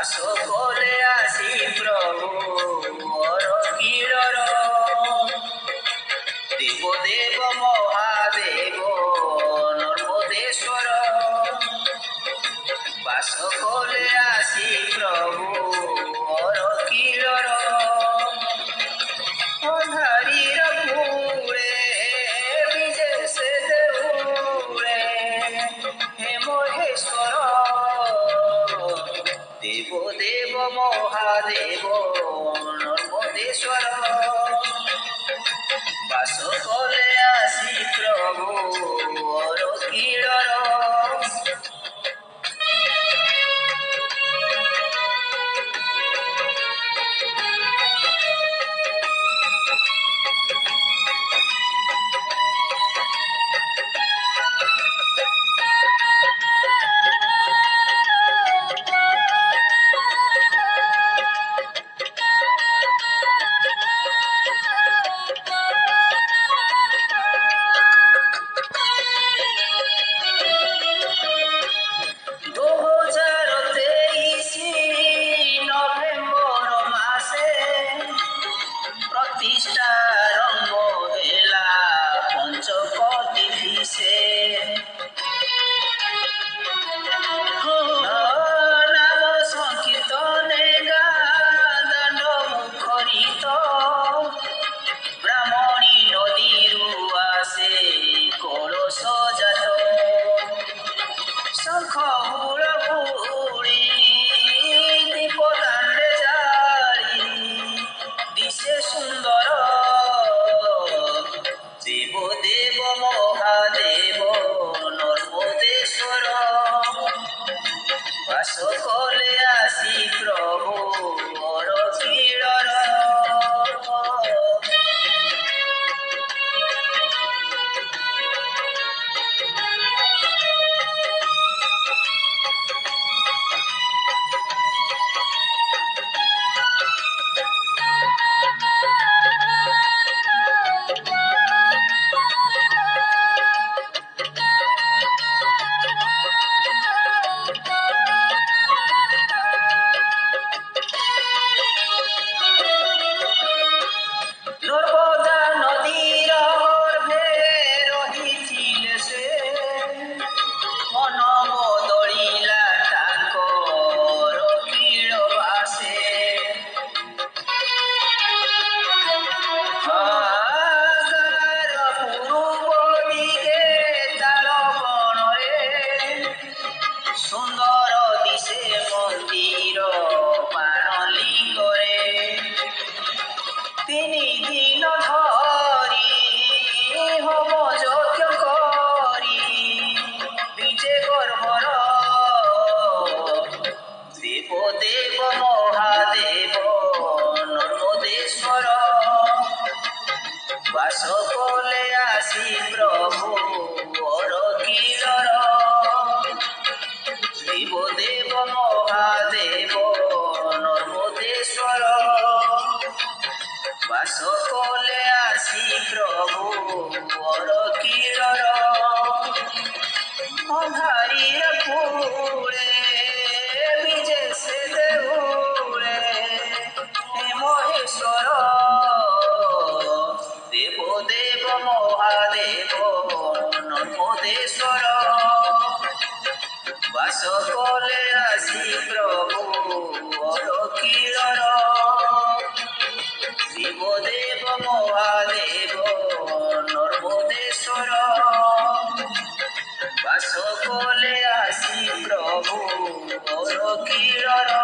ବାସ କଲେ ଆସି ପ୍ରଭୁ ମୋର କିଳର ଦେବ ମହାଦେବ ନର୍ମଦେଶ୍ୱର ବାସ କଲେ ଆସି ପ୍ରଭୁ ମୋର କିଳର ଅନ୍ଧାରିର କୂଳେ ବିଜେ ସେ ଦେଉଳେ ହେ ମହେଶ୍ୱର ଦେବ ମହାଦେବ ନର୍ମଦେଶ୍ୱର ବାସ କଲେ ଆସି ପ୍ରଭୁ ମୋର କିଳର ପ୍ରତିଷ୍ଠାରମ୍ଭ ହେଲା ପଞ୍ଚପତି ଦିଶେ ନାମ ସଂକୀର୍ତ୍ତନେ ଦାଣ୍ଡ ମୁଖରିତ ବ୍ରାହ୍ମଣୀ ନଦୀରୁ ଆସେ କଳସ ଜାତ ଶଙ୍ଖ ହୁଳହୁଳି ଦୀପ ଦାଣ୍ଡେ ଜାଳି ଦିଶେ ସୁନ୍ଦର ଦେବ ମହାଦେବ ନର୍ମଦେଶ୍ୱର ବାସ କଲେ ଆସି ପ୍ରଭୁ ମୋର କିଳର ନର୍ମଦା ନଦୀର ଗର୍ଭେ ରହିଥିଲେ ସେ ମନ ବଦଳିଲା ତାଙ୍କର କିଳ ବାସେ ଗାଁର ପୂର୍ବ ଦିଗେ ତାଳ ବଣରେ ସୁନ୍ଦର ଦିଶେ ମନ୍ଦିର ବାଣଲିଙ୍ଗରେ ତିନି ଦିନ ଧରି ହୋମ ଯଜ୍ଞ କରି ବିଜେ ଗର୍ଭର ଦେବ ମହାଦେବ ନର୍ମଦେଶ୍ୱର ବାସ କଲେ ଆସି ପ୍ରଭୁ ମୋର କିଳର ଦେବ ମହାଦେବ ନର୍ମଦେଶ୍ୱର ବାସ କଲେ ଆସି ପ୍ରଭୁ ମୋର କିଳର ଅନ୍ଧାରିର କୂଳେ ବିଜେ ସେ ଦେଉଳେ ହେ ମହେଶ୍ୱର ଦେବ ମହାଦେବ ନର୍ମଦେଶ୍ୱର ବାସ କଲେ ଆସି ପ୍ରଭୁ ମୋର କିଳର ଦେବ ମହାଦେବ ନର୍ମଦେଶ୍ୱର ବାସ କଲେ ଆସି ପ୍ରଭୁ ମୋର କିଳର